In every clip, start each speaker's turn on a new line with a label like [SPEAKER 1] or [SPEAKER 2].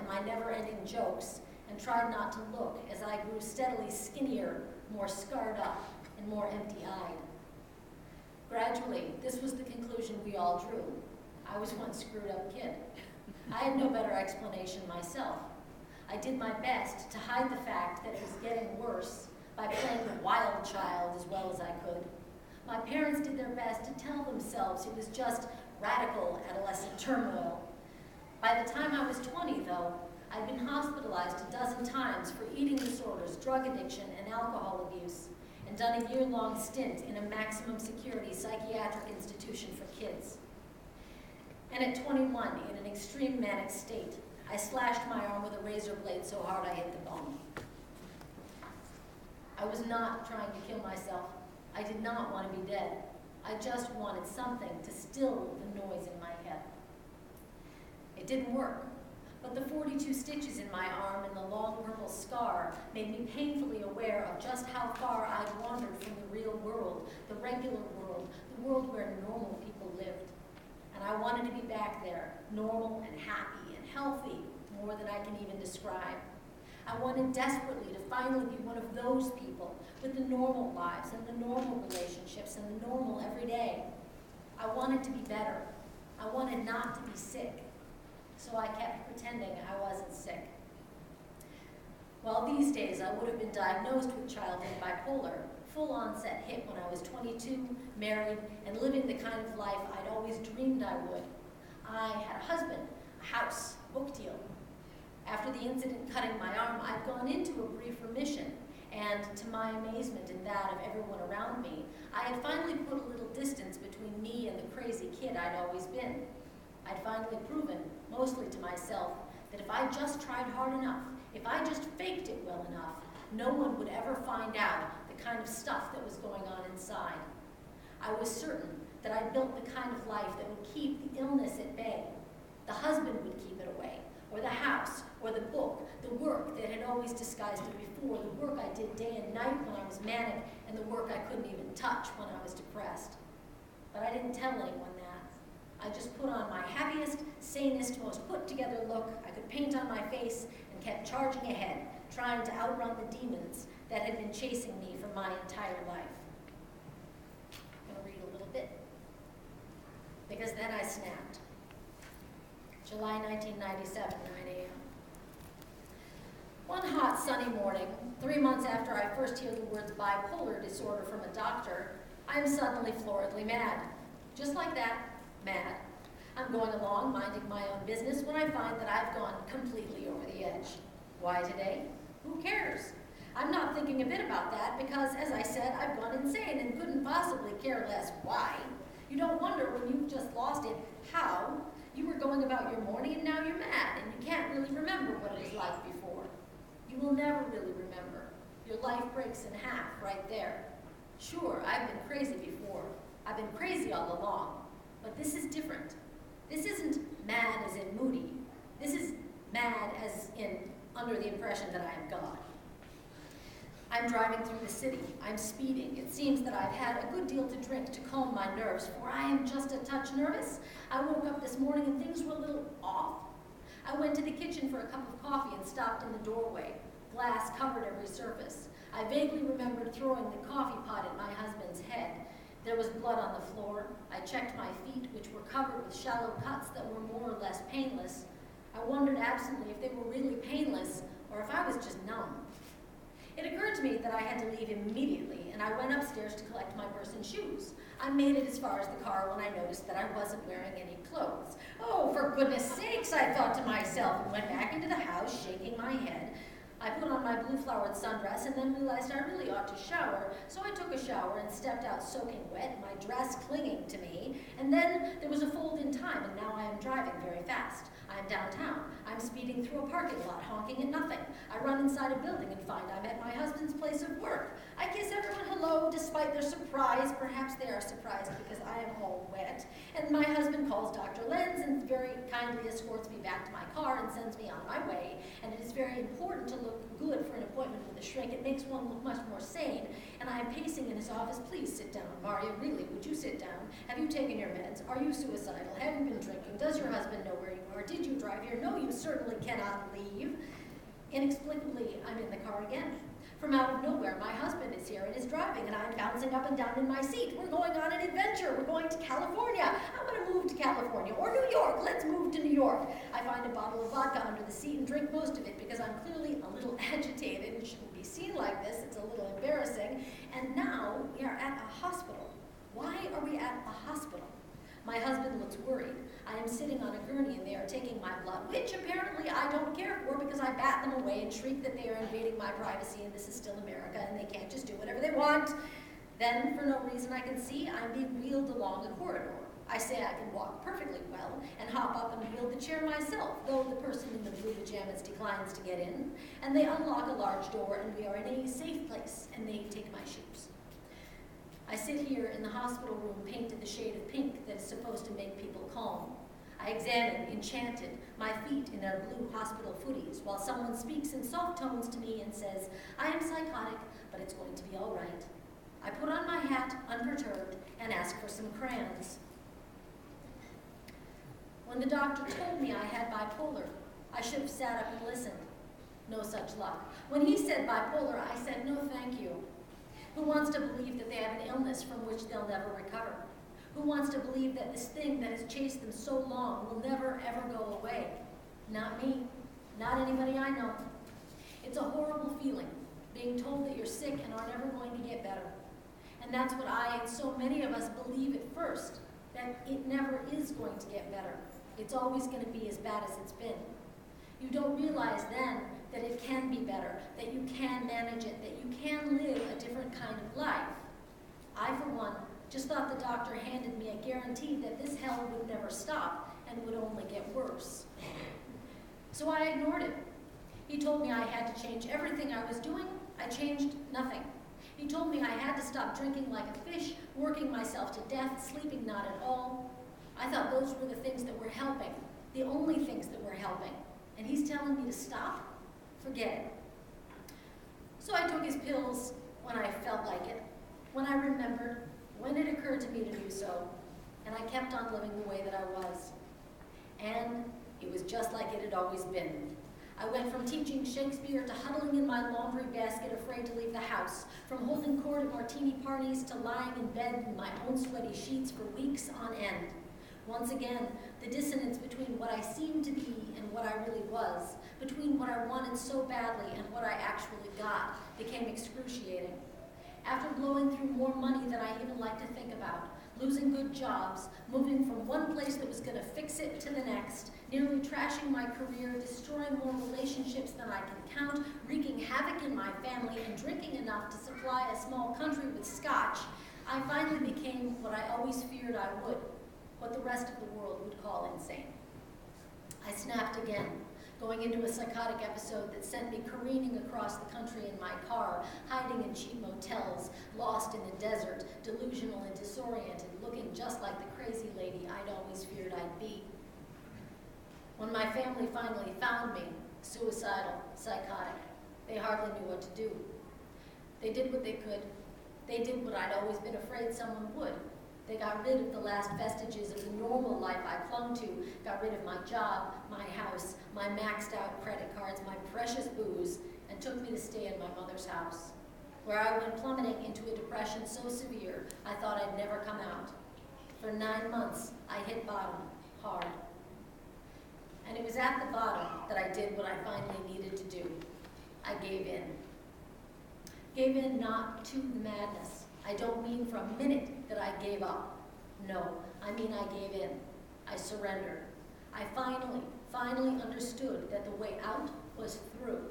[SPEAKER 1] in my never-ending jokes and tried not to look as I grew steadily skinnier, more scarred up, and more empty-eyed. Gradually, this was the conclusion we all drew. I was one screwed-up kid. I had no better explanation myself. I did my best to hide the fact that it was getting worse by playing the wild child as well as I could. My parents did their best to tell themselves it was just radical adolescent turmoil. By the time I was 20, though, I'd been hospitalized a dozen times for eating disorders, drug addiction, and alcohol abuse, and done a year-long stint in a maximum security psychiatric institution for kids. And at 21, in an extreme manic state, I slashed my arm with a razor blade so hard I hit the bone. I was not trying to kill myself. I did not want to be dead. I just wanted something to still the noise in my head. It didn't work, but the 42 stitches in my arm and the long purple scar made me painfully aware of just how far I'd wandered from the real world, the regular world, the world where normal people lived. And I wanted to be back there, normal and happy and healthy, more than I can even describe. I wanted desperately to finally be one of those people with the normal lives and the normal relationships and the normal everyday. I wanted to be better. I wanted not to be sick. So I kept pretending I wasn't sick. Well, these days I would have been diagnosed with childhood bipolar, full onset hit when I was 22, married, and living the kind of life I'd always dreamed I would. I had a husband, a house, a book deal. After the incident cutting my arm, I'd gone into a brief remission, and to my amazement and that of everyone around me, I had finally put a little distance between me and the crazy kid I'd always been. I'd finally proven, mostly to myself, that if I just tried hard enough, if I just faked it well enough, no one would ever find out the kind of stuff that was going on inside. I was certain that I'd built the kind of life that would keep the illness at bay. The husband would keep it away, or the house, or the book, the work that had always disguised it before, the work I did day and night when I was manic, and the work I couldn't even touch when I was depressed. But I didn't tell anyone that. I just put on my happiest, sanest, most put-together look I could paint on my face and kept charging ahead, trying to outrun the demons that had been chasing me for my entire life. I'm going to read a little bit, because then I snapped. July 1997, 9 a.m. One hot, sunny morning, 3 months after I first hear the words bipolar disorder from a doctor, I am suddenly floridly mad. Just like that, mad. I'm going along, minding my own business, when I find that I've gone completely over the edge. Why today? Who cares? I'm not thinking a bit about that because, as I said, I've gone insane and couldn't possibly care less why. You don't wonder when you've just lost it how. You were going about your morning and now you're mad and you can't really remember what it was like before. You will never really remember. Your life breaks in half right there. Sure, I've been crazy before. I've been crazy all along. But this is different. This isn't mad as in moody. This is mad as in under the impression that I am God. I'm driving through the city. I'm speeding. It seems that I've had a good deal to drink to calm my nerves, for I am just a touch nervous. I woke up this morning and things were a little off. I went to the kitchen for a cup of coffee and stopped in the doorway. Glass covered every surface. I vaguely remembered throwing the coffee pot at my husband's head. There was blood on the floor. I checked my feet, which were covered with shallow cuts that were more or less painless. I wondered absently if they were really painless or if I was just numb. It occurred to me that I had to leave immediately, and I went upstairs to collect my purse and shoes. I made it as far as the car when I noticed that I wasn't wearing any clothes. Oh, for goodness sakes, I thought to myself, and went back into the house, shaking my head. I put on my blue-flowered sundress and then realized I really ought to shower, so I took a shower and stepped out soaking wet, my dress clinging to me, and then there was a fold in time, and now I am driving very fast. I'm downtown. I'm speeding through a parking lot, honking at nothing. I run inside a building and find I'm at my husband's place of work. I kiss everyone hello, despite their surprise. Perhaps they are surprised because I am all wet. And my husband calls Dr. Lenz and very kindly escorts me back to my car and sends me on my way. And it is very important to look good for an appointment with a shrink. It makes one look much more sane. And I am pacing in his office. Please sit down. Marya, really, would you sit down? Have you taken your meds? Are you suicidal? Have you been drinking? Does your husband know where you are? or did you drive here? No, you certainly cannot leave. Inexplicably, I'm in the car again. From out of nowhere, my husband is here and is driving, and I'm bouncing up and down in my seat. We're going on an adventure. We're going to California. I want to move to California, or New York. Let's move to New York. I find a bottle of vodka under the seat and drink most of it because I'm clearly a little agitated. It shouldn't be seen like this. It's a little embarrassing. And now we are at a hospital. Why are we at a hospital? My husband looks worried. I am sitting on a gurney and they are taking my blood, which apparently I don't care for because I bat them away and shriek that they are invading my privacy and this is still America and they can't just do whatever they want. Then, for no reason I can see, I'm being wheeled along a corridor. I say I can walk perfectly well and hop up and wheel the chair myself, though the person in the blue pajamas declines to get in, and they unlock a large door and we are in a safe place and they take my shoes. I sit here in the hospital room painted the shade of pink that is supposed to make people calm. I examine, enchanted, my feet in their blue hospital footies while someone speaks in soft tones to me and says, I am psychotic, but it's going to be all right. I put on my hat, unperturbed, and ask for some crayons. When the doctor told me I had bipolar, I should have sat up and listened. No such luck. When he said bipolar, I said, no thank you. Who wants to believe that they have an illness from which they'll never recover? Who wants to believe that this thing that has chased them so long will never, ever go away? Not me. Not anybody I know. It's a horrible feeling, being told that you're sick and are never going to get better. And that's what I and so many of us believe at first, that it never is going to get better. It's always going to be as bad as it's been. You don't realize then that it can be better, that you can manage it, that you can live a different kind of life. I, for one, just thought the doctor handed me a guarantee that this hell would never stop and would only get worse. So I ignored it. He told me I had to change everything I was doing. I changed nothing. He told me I had to stop drinking like a fish, working myself to death, sleeping not at all. I thought those were the things that were helping, the only things that were helping. And he's telling me to stop? Forget it. So I took his pills when I felt like it, when I remembered, when it occurred to me to do so, and I kept on living the way that I was. And it was just like it had always been. I went from teaching Shakespeare to huddling in my laundry basket afraid to leave the house, from holding court at martini parties to lying in bed in my own sweaty sheets for weeks on end. Once again, the dissonance between what I seemed to be and what I really was, between what I wanted so badly and what I actually got, became excruciating. After blowing through more money than I even like to think about, losing good jobs, moving from one place that was going to fix it to the next, nearly trashing my career, destroying more relationships than I can count, wreaking havoc in my family, and drinking enough to supply a small country with scotch, I finally became what I always feared I would, what the rest of the world would call insane. I snapped again, going into a psychotic episode that sent me careening across the country in my car, hiding in cheap motels, lost in the desert, delusional and disoriented, looking just like the crazy lady I'd always feared I'd be. When my family finally found me, suicidal, psychotic, they hardly knew what to do. They did what they could. They did what I'd always been afraid someone would. They got rid of the last vestiges of the normal life I clung to, got rid of my job, my house, my maxed out credit cards, my precious booze, and took me to stay in my mother's house, where I went plummeting into a depression so severe I thought I'd never come out. For 9 months, I hit bottom, hard. And it was at the bottom that I did what I finally needed to do. I gave in. Gave in not to the madness. I don't mean for a minute that I gave up. No, I mean I gave in. I surrendered. I finally understood that the way out was through.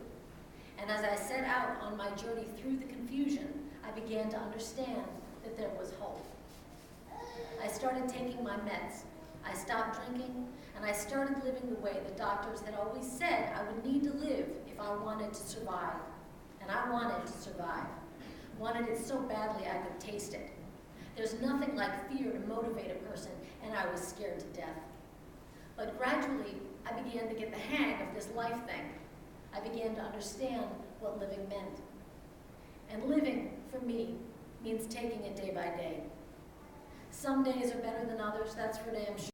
[SPEAKER 1] And as I set out on my journey through the confusion, I began to understand that there was hope. I started taking my meds. I stopped drinking, and I started living the way the doctors had always said I would need to live if I wanted to survive. And I wanted to survive. Wanted it so badly I could taste it. There's nothing like fear to motivate a person, and I was scared to death. But gradually, I began to get the hang of this life thing. I began to understand what living meant. And living, for me, means taking it day by day. Some days are better than others, that's for damn sure.